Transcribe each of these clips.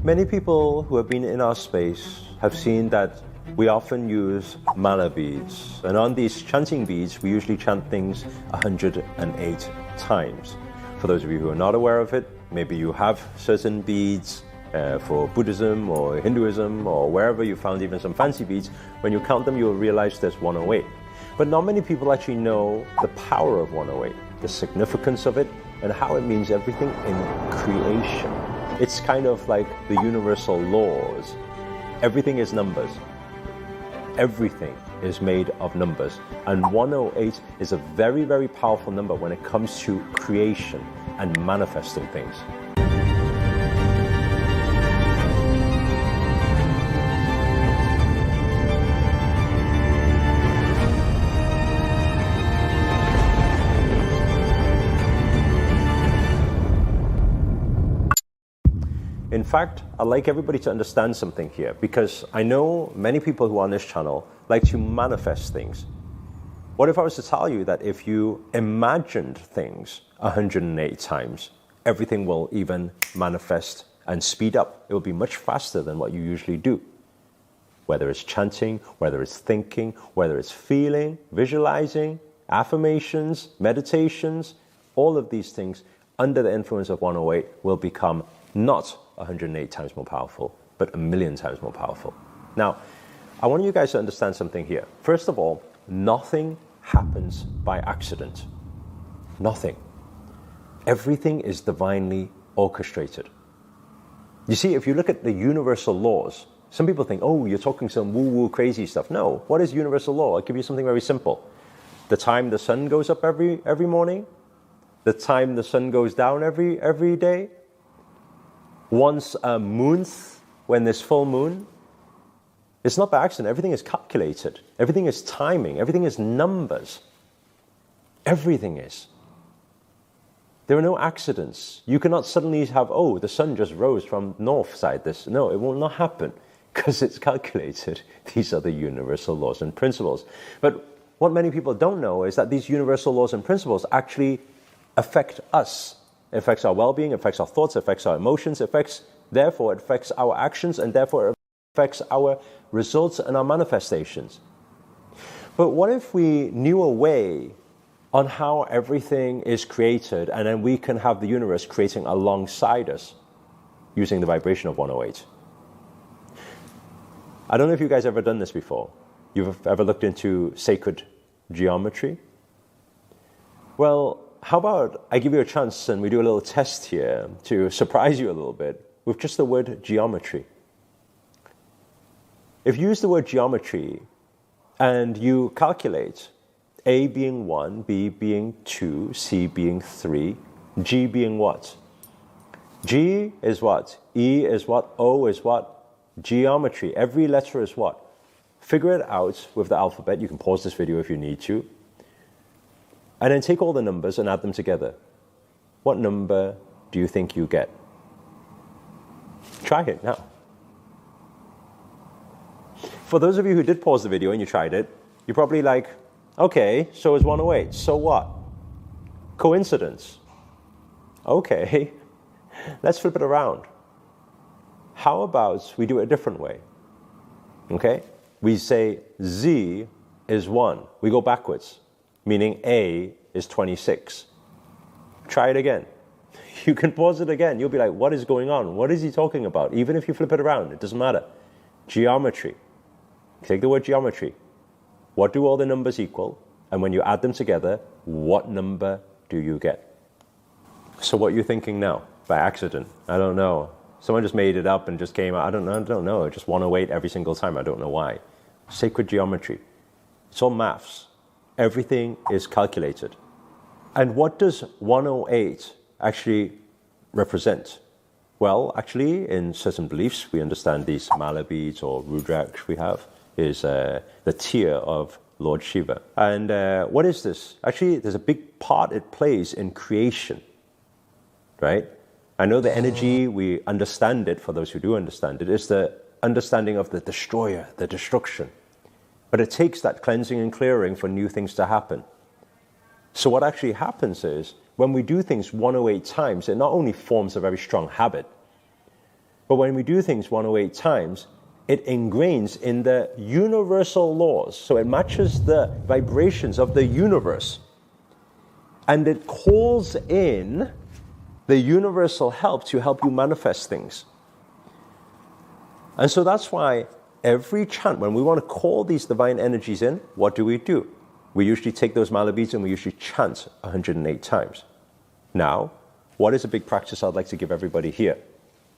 Many people who have been in our space have seen that we often use mala beads. And on these chanting beads, we usually chant things 108 times. For those of you who are not aware of it, maybe you have certain beads for Buddhism or Hinduism or wherever you found even some fancy beads. When you count them, you'll realize there's 108. But not many people actually know the power of 108, the significance of it, and how it means everything in creation. It's kind of like the universal laws. Everything is numbers. Everything is made of numbers. And 108 is a very, very powerful number when it comes to creation and manifesting things. In fact, I'd like everybody to understand something here, because I know many people who are on this channel like to manifest things. What if I was to tell you that if you imagined things 108 times, everything will even manifest and speed up? It will be much faster than what you usually do. Whether it's chanting, whether it's thinking, whether it's feeling, visualizing, affirmations, meditations, all of these things under the influence of 108 will become not 108 times more powerful, but 1,000,000 times more powerful. Now, I want you guys to understand something here. First of all, nothing happens by accident. Nothing. Everything is divinely orchestrated. You see, if you look at the universal laws, some people think, oh, you're talking some woo-woo crazy stuff. No, what is universal law? I'll give you something very simple. The time the sun goes up every morning, the time the sun goes down every day, once a month, when there's full moon, it's not by accident. Everything is calculated. Everything is timing. Everything is numbers. Everything is. There are no accidents. You cannot suddenly have, oh, the sun just rose from north side. No, it will not happen because it's calculated. These are the universal laws and principles. But what many people don't know is that these universal laws and principles actually affect us. It affects our well-being, it affects our thoughts, it affects our emotions, therefore it affects our actions, and therefore it affects our results and our manifestations. But what if we knew a way on how everything is created, and then we can have the universe creating alongside us using the vibration of 108? I don't know if you guys have ever done this before. You've ever looked into sacred geometry? Well, how about I give you a chance and we do a little test here to surprise you a little bit with just the word geometry. If you use the word geometry and you calculate A being 1, B being 2, C being 3, G being what? G is what? E is what? O is what? Geometry. Every letter is what? Figure it out with the alphabet. You can pause this video if you need to. And then take all the numbers and add them together. What number do you think you get? Try it now. For those of you who did pause the video and you tried it, you're probably like, okay, so it's 108. So what? Coincidence. Okay, let's flip it around. How about we do it a different way? Okay? We say Z is 1. We go backwards, meaning A is 26. Try it again. You can pause it again. You'll be like, what is going on? What is he talking about? Even if you flip it around, it doesn't matter. Geometry. Take the word geometry. What do all the numbers equal? And when you add them together, what number do you get? So what are you thinking now? By accident? I don't know. Someone just made it up and just came out. I don't know. Just 108 every single time. I don't know why. Sacred geometry. It's all maths. Everything is calculated. And what does 108 actually represent? Well, actually, in certain beliefs, we understand these mala beads or rudraksh we have is the tear of Lord Shiva. And what is this? Actually, there's a big part it plays in creation, right? I know the energy, we understand it, for those who do understand it, is the understanding of the destroyer, the destruction. But it takes that cleansing and clearing for new things to happen. So what actually happens is, when we do things 108 times, it not only forms a very strong habit, But when we do things 108 times, it ingrains in the universal laws. So it matches the vibrations of the universe. And it calls in the universal help to help you manifest things. And so that's why every chant, when we want to call these divine energies in, what do? We usually take those mala beads and we usually chant 108 times. Now, what is a big practice I'd like to give everybody here?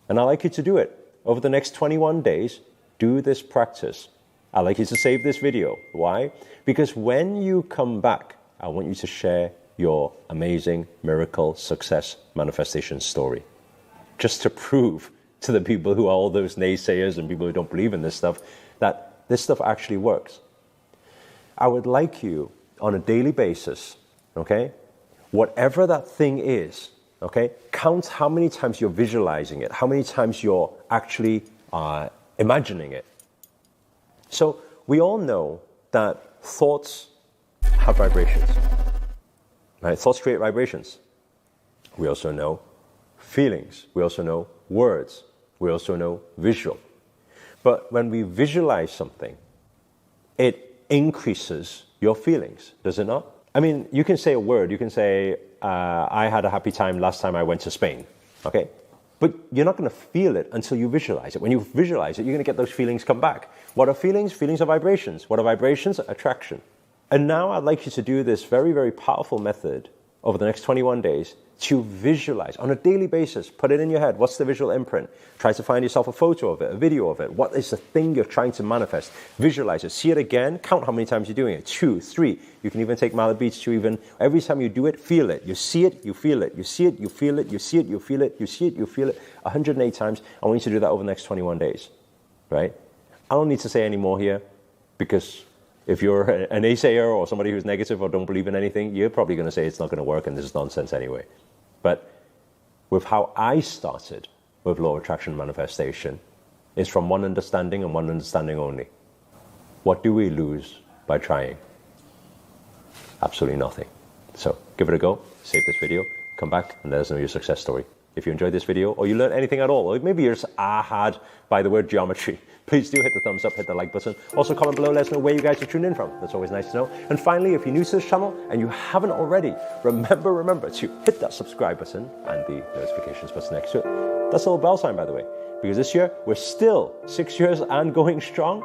And I'd like you to do it. Over the next 21 days, do this practice. I'd like you to save this video. Why? Because when you come back, I want you to share your amazing miracle success manifestation story. Just to prove to the people who are all those naysayers and people who don't believe in this stuff, that this stuff actually works. I would like you on a daily basis, okay, whatever that thing is, okay, count how many times you're visualizing it, how many times you're actually imagining it. So we all know that thoughts have vibrations, right? Thoughts create vibrations. We also know feelings. We also know words. We also know visual. But when we visualize something, it increases your feelings, does it not? I mean, you can say a word. You can say, I had a happy time last time I went to Spain, okay? But you're not going to feel it until you visualize it. When you visualize it, you're going to get those feelings come back. What are feelings? Feelings are vibrations. What are vibrations? Attraction. And now I'd like you to do this very, very powerful method over the next 21 days to visualize on a daily basis. Put it in your head. What's the visual imprint? Try to find yourself a photo of it, a video of it. What is the thing you're trying to manifest? Visualize it. See it again. Count how many times you're doing it. 2, 3. You can even take mala beads to even, every time you do it, feel it. You see it, you feel it. You see it, you feel it. You see it, you feel it. You see it, you feel it. 108 times. I want you to do that over the next 21 days. Right? I don't need to say any more here because if you're an naysayer or somebody who's negative or don't believe in anything, you're probably going to say it's not going to work and this is nonsense anyway. But with how I started with law of attraction manifestation, is from one understanding and one understanding only. What do we lose by trying? Absolutely nothing. So give it a go, save this video, come back and let us know your success story. If you enjoyed this video or you learned anything at all, or maybe you're just ahaed by the word geometry, please do hit the thumbs up, hit the like button. Also comment below, let us know where you guys are tuned in from. That's always nice to know. And finally, if you're new to this channel and you haven't already, remember to hit that subscribe button and the notifications button next to it. That's a little bell sign, by the way, because this year we're still 6 years and going strong,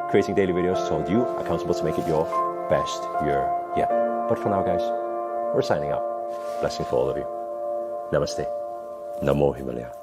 creating daily videos to hold you accountable to make it your best year yet. But for now, guys, we're signing out. Blessings for all of you. Namaste. Namo Himalaya.